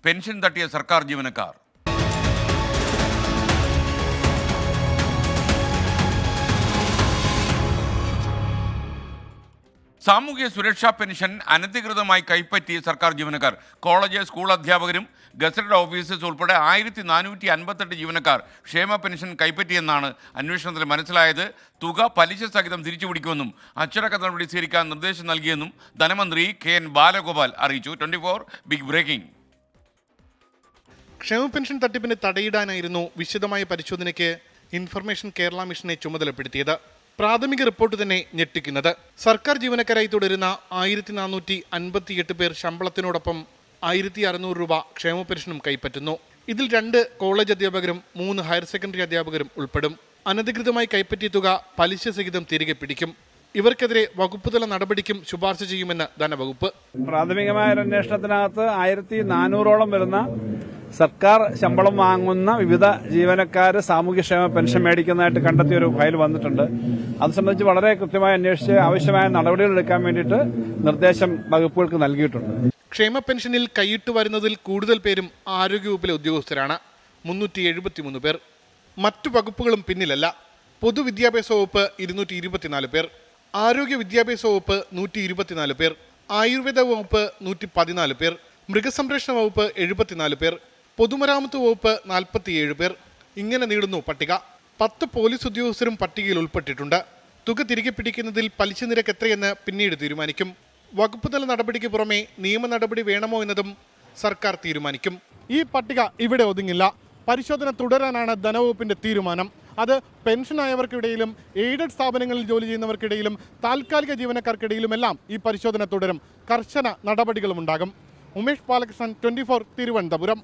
Pension തട്ടിയ സർക്കാർ ജീവനക്കാർ. സാമൂഹ്യ സുരക്ഷാ പെൻഷൻ അനധികൃതമായി കൈപ്പറ്റി സർക്കാർ ജീവനക്കാർ. കോളേജ്, സ്കൂൾ അധ്യാപകരും ഗസറ്റഡ് ഓഫീസേഴ്സ് ഉൾപ്പെടെ 1458 ജീവനക്കാർ ക്ഷേമ പെൻഷൻ കൈപ്പറ്റിയെന്നാണ് അന്വേഷണത്തിൽ മനസ്സിലായത്. തുക പലിശ സഹിതം തിരിച്ചുപിടിക്കുമെന്നും അച്ചടക്ക നടപടി സ്വീകരിക്കാൻ നിർദ്ദേശം നൽകിയെന്നും ധനമന്ത്രി KN ബാലഗോപാൽ അറിയിച്ചു. 24 ബിഗ് ബ്രേക്കിംഗ്. ക്ഷേമ പെൻഷൻ തട്ടിപ്പിന് തടയിടാനായിരുന്നു വിശദമായ പരിശോധനയ്ക്ക് ഇൻഫർമേഷൻ കേരള മിഷനെ ചുമതലപ്പെടുത്തിയത്. പ്രാഥമിക റിപ്പോർട്ട് തന്നെ ഞെട്ടിക്കുന്നത്, സർക്കാർ ജീവനക്കാരായി തുടരുന്ന 1458 പേർ ശമ്പളത്തിനോടൊപ്പം 1600 രൂപ ക്ഷേമ പെൻഷനും കൈപ്പറ്റുന്നു. ഇതിൽ 2 കോളേജ് അധ്യാപകരും 3 ഹയർ സെക്കൻഡറി അധ്യാപകരും ഉൾപ്പെടും. അനധികൃതമായി കൈപ്പറ്റിയ തുക പലിശ സഹിതം തിരികെ പിടിക്കും. ഇവർക്കെതിരെ വകുപ്പുതല നടപടിക്കും ശുപാർശ ചെയ്യുമെന്ന് ധനവകുപ്പ്. പ്രാഥമികമായ ഒരു അന്വേഷണത്തിനകത്ത് 1400ഓളം വരുന്ന സർക്കാർ ശമ്പളം വാങ്ങുന്ന വിവിധ ജീവനക്കാർ സാമൂഹ്യക്ഷേമ പെൻഷൻ മേടിക്കുന്നതായിട്ട് കണ്ടെത്തിയ ഒരു ഫയൽ വന്നിട്ടുണ്ട്. അത് സംബന്ധിച്ച് വളരെ കൃത്യമായി അന്വേഷിച്ച് ആവശ്യമായ നടപടികൾ എടുക്കാൻ വേണ്ടിയിട്ട് നിർദ്ദേശം വകുപ്പുകൾക്ക് നൽകിയിട്ടുണ്ട്. ക്ഷേമ പെൻഷനിൽ കൈയിട്ട് വരുന്നതിൽ കൂടുതൽ പേരും ആരോഗ്യവകുപ്പിലെ ഉദ്യോഗസ്ഥരാണ്, 373 പേർ. മറ്റു വകുപ്പുകളും പിന്നിലല്ല. പൊതുവിദ്യാഭ്യാസ വകുപ്പ് 224 പേർ, ആരോഗ്യ വിദ്യാഭ്യാസ വകുപ്പ് 124 പേർ, ആയുർവേദ വകുപ്പ് 114 പേർ, മൃഗസംരക്ഷണ വകുപ്പ് 74 പേർ, പൊതുമരാമത്ത് വകുപ്പ് 47 പേർ. ഇങ്ങനെ നീളുന്നു പട്ടിക. 10 പോലീസ് ഉദ്യോഗസ്ഥരും പട്ടികയിൽ ഉൾപ്പെട്ടിട്ടുണ്ട്. തുക തിരികെ പിടിക്കുന്നതിൽ പലിശ നിരക്ക് എത്രയെന്ന് പിന്നീട് തീരുമാനിക്കും. വകുപ്പുതല നടപടിക്ക് പുറമെ നിയമ നടപടി വേണമോ എന്നതും സർക്കാർ തീരുമാനിക്കും. ഈ പട്ടിക ഇവിടെ ഒതുങ്ങില്ല. പരിശോധന തുടരാനാണ് ധനവകുപ്പിന്റെ തീരുമാനം. അത് പെൻഷനായവർക്കിടയിലും എയ്ഡഡ് സ്ഥാപനങ്ങളിൽ ജോലി ചെയ്യുന്നവർക്കിടയിലും താൽക്കാലിക ജീവനക്കാർക്കിടയിലുമെല്ലാം ഈ പരിശോധന തുടരും. കർശന നടപടികളും ഉണ്ടാകും. ഉമേഷ് ബാലകൃഷ്ണൻ, 24 തിരുവനന്തപുരം.